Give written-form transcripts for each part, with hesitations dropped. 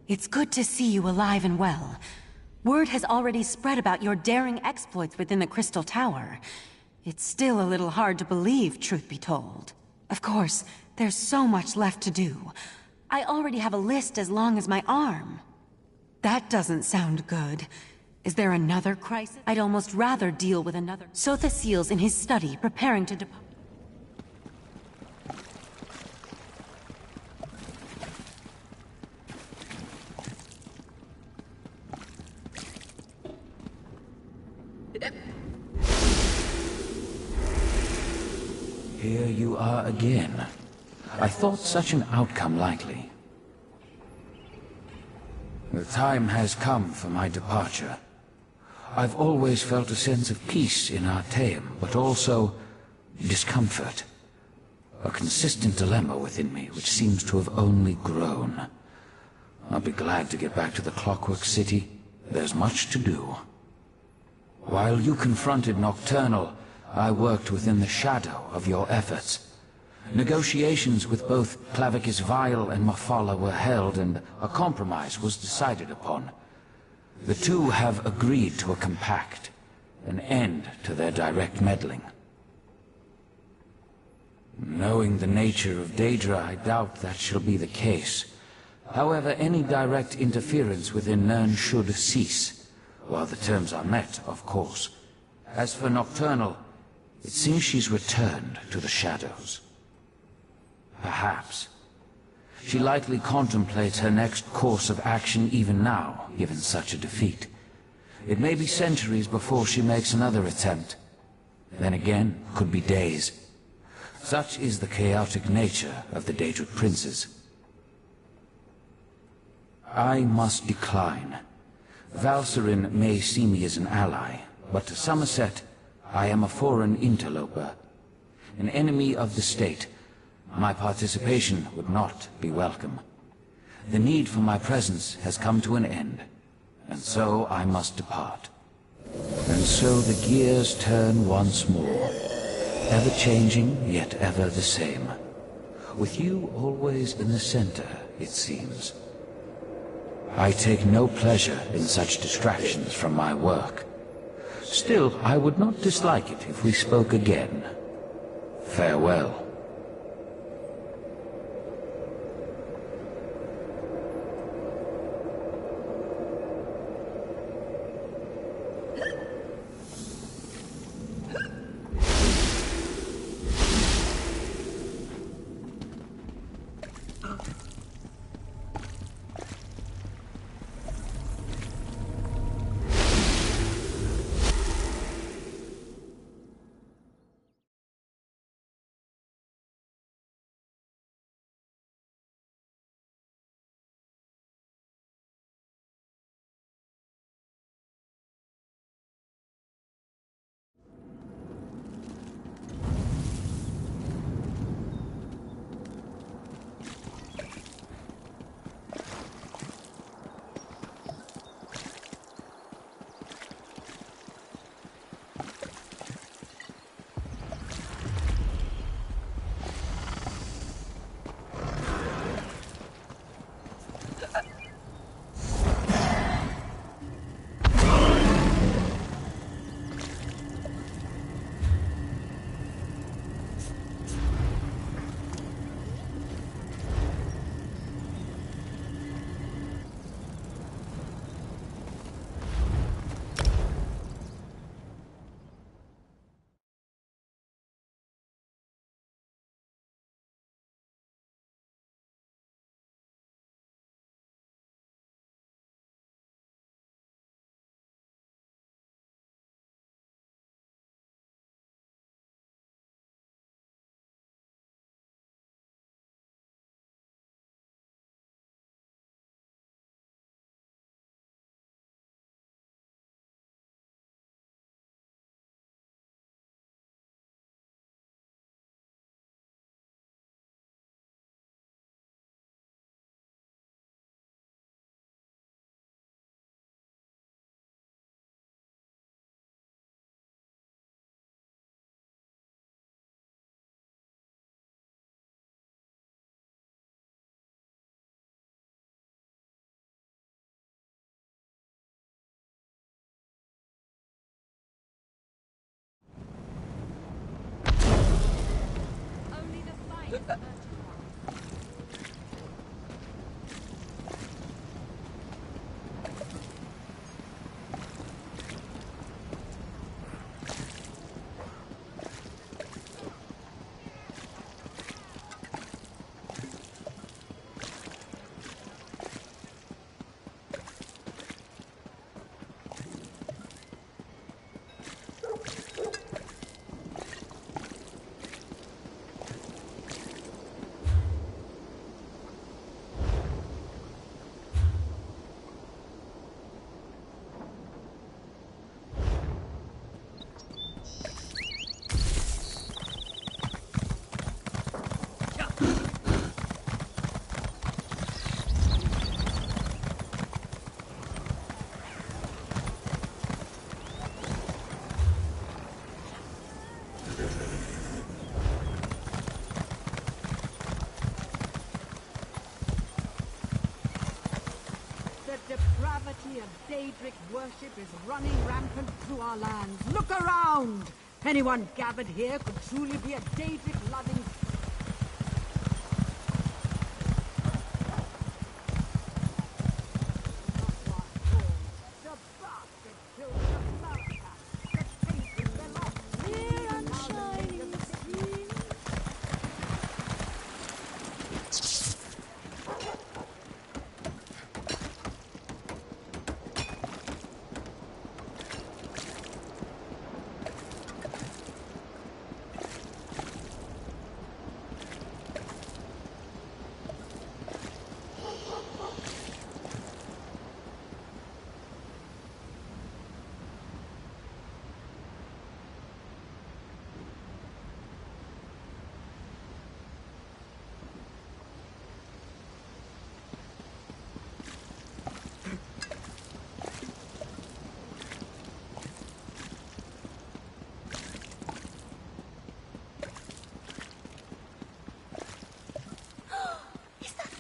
It's good to see you alive and well. Word has already spread about your daring exploits within the Crystal Tower. It's still a little hard to believe, truth be told. Of course, there's so much left to do. I already have a list as long as my arm. That doesn't sound good. Is there another crisis? I'd almost rather deal with another. Sotha Seal's in his study, preparing to depart. Here you are again. I thought such an outcome likely. The time has come for my departure. I've always felt a sense of peace in Artaeum, but also discomfort. A consistent dilemma within me, which seems to have only grown. I'll be glad to get back to the Clockwork City. There's much to do. While you confronted Nocturnal, I worked within the shadow of your efforts. Negotiations with both Clavicus Vile and Mafala were held, and a compromise was decided upon. The two have agreed to a compact, an end to their direct meddling. Knowing the nature of Daedra, I doubt that shall be the case. However, any direct interference within Nirn should cease, while the terms are met, of course. As for Nocturnal, it seems she's returned to the shadows. Perhaps. She likely contemplates her next course of action even now, given such a defeat. It may be centuries before she makes another attempt. Then again, could be days. Such is the chaotic nature of the Daedric princes. I must decline. Valserin may see me as an ally, but to Summerset, I am a foreign interloper, an enemy of the state. My participation would not be welcome. The need for my presence has come to an end, and so I must depart. And so the gears turn once more, ever changing, yet ever the same. With you always in the center, it seems. I take no pleasure in such distractions from my work. Still, I would not dislike it if we spoke again. Farewell. depravity of Daedric worship is running rampant through our lands. Look around! Anyone gathered here could truly be a Daedric-loving...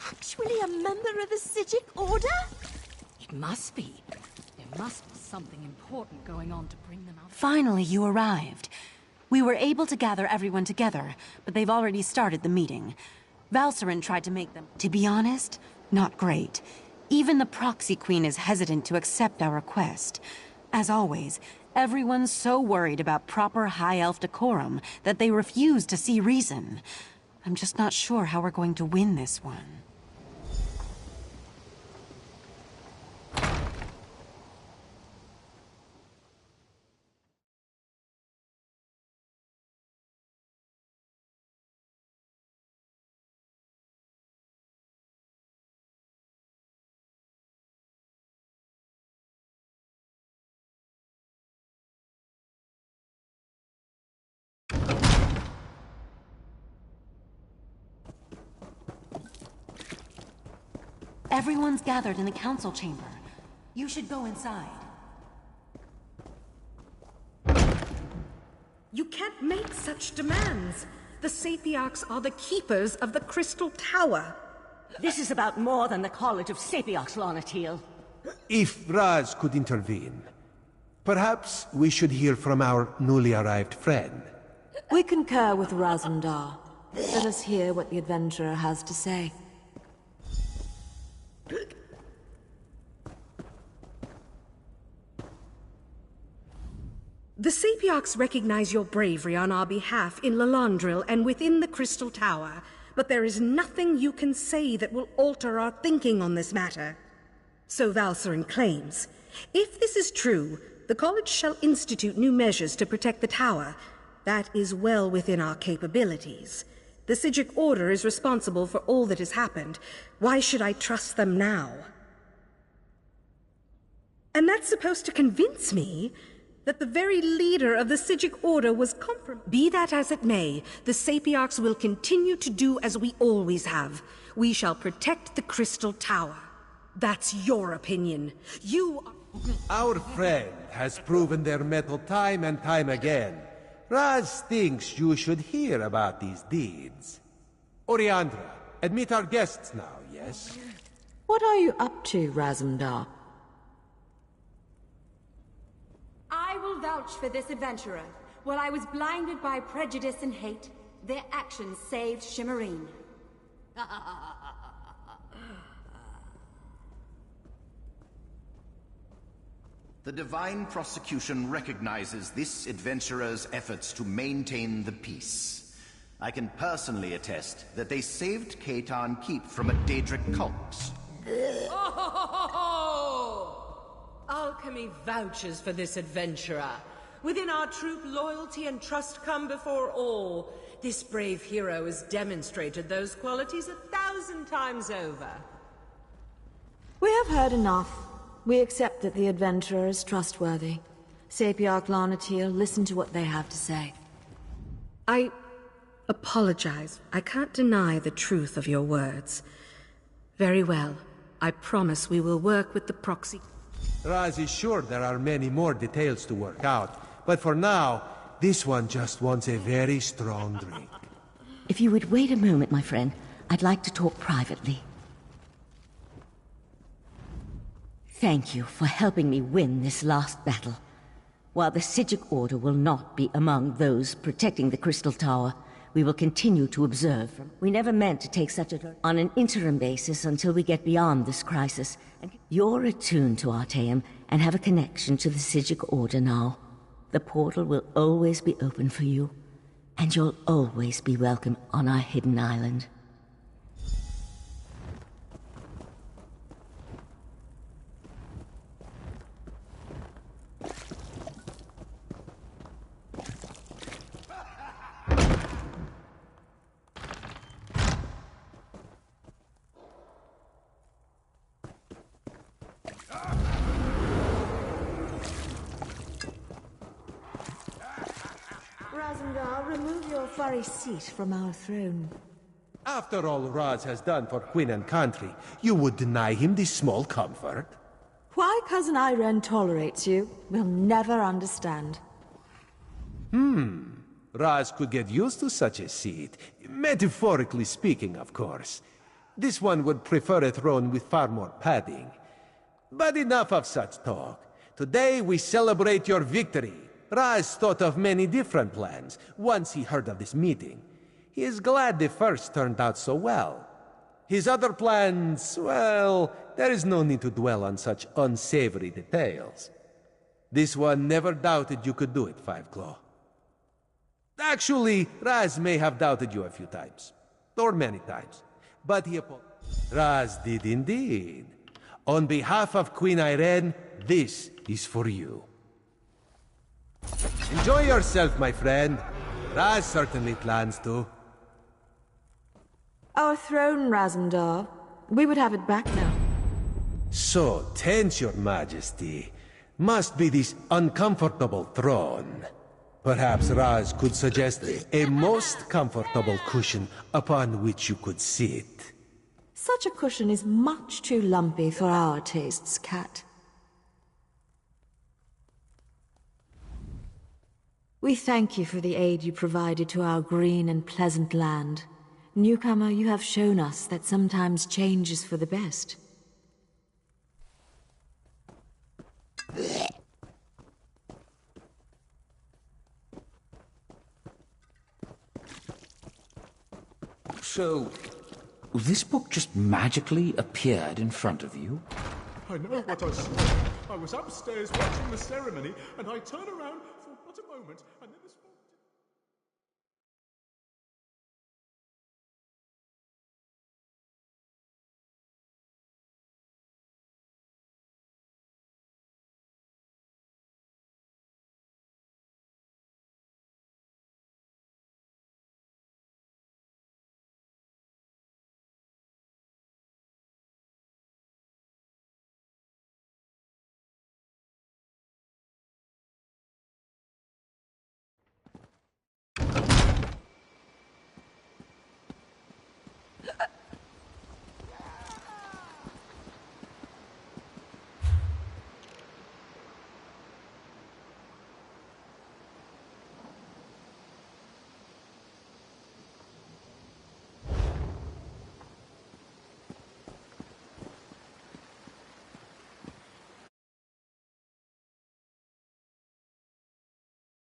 Actually a member of the Psijic Order? It must be. There must be something important going on to bring them out. Finally, you arrived. We were able to gather everyone together, but they've already started the meeting. Valcerin tried to make them... To be honest, not great. Even the Proxy Queen is hesitant to accept our request. As always, everyone's so worried about proper High Elf decorum that they refuse to see reason. I'm just not sure how we're going to win this one. Everyone's gathered in the council chamber. You should go inside. You can't make such demands. The Sapiarchs are the keepers of the Crystal Tower. This is about more than the College of Sapiarchs, Lanatil. If Raz could intervene, perhaps we should hear from our newly arrived friend. We concur with Razumdar. Let us hear what the adventurer has to say. The Sapiarchs recognize your bravery on our behalf in Lalandril and within the Crystal Tower, but there is nothing you can say that will alter our thinking on this matter. So Valcerin claims. If this is true, the College shall institute new measures to protect the Tower. That is well within our capabilities. The Psijic Order is responsible for all that has happened. Why should I trust them now? And that's supposed to convince me that the very leader of the Psijic Order was compromised. Be that as it may, the Sapiarchs will continue to do as we always have. We shall protect the Crystal Tower. That's your opinion. You are... Our friend has proven their mettle time and time again. Raz thinks you should hear about these deeds. Oriandra, admit our guests now, yes? What are you up to, Razumdar? I will vouch for this adventurer. While I was blinded by prejudice and hate, their actions saved Shimmerine. The Divine Prosecution recognizes this adventurer's efforts to maintain the peace. I can personally attest that they saved Khaitan Keep from a Daedric cult. Alchemy vouches for this adventurer. Within our troop, loyalty and trust come before all. This brave hero has demonstrated those qualities 1,000 times over. We have heard enough. We accept that the adventurer is trustworthy. Sapiarch Lanatil, listen to what they have to say. I apologize. I can't deny the truth of your words. Very well. I promise we will work with the proxy. Raz is sure there are many more details to work out, but for now, this one just wants a very strong drink. If you would wait a moment, my friend, I'd like to talk privately. thank you for helping me win this last battle. While the Psijic Order will not be among those protecting the Crystal Tower, we will continue to observe. We never meant to take such a on an interim basis until we get beyond this crisis. You're attuned to Artaeum and have a connection to the Psijic Order now. The portal will always be open for you, and you'll always be welcome on our hidden island. Razandar, remove your furry seat from our throne. After all Raz has done for Queen and country, you would deny him this small comfort? Why Cousin Irene tolerates you, we'll never understand. Raz could get used to such a seat. Metaphorically speaking, of course. This one would prefer a throne with far more padding. But enough of such talk. Today we celebrate your victory. Raz thought of many different plans once he heard of this meeting. He is glad the first turned out so well. His other plans, well, there is no need to dwell on such unsavory details. This one never doubted you could do it, Five Claw. Actually, Raz may have doubted you a few times. Or many times. But he apologized. Raz did indeed. On behalf of Queen Irene, this is for you. Enjoy yourself, my friend. Raz certainly plans to. Our throne, Razandar. We would have it back now. So tense, your majesty. Must be this uncomfortable throne. Perhaps Raz could suggest a most comfortable cushion upon which you could sit. Such a cushion is much too lumpy for our tastes, Cat. We thank you for the aid you provided to our green and pleasant land. Newcomer, you have shown us that sometimes change is for the best. So, this book just magically appeared in front of you? I know what I saw. I was upstairs watching the ceremony, and I turned around for but a moment, and then this...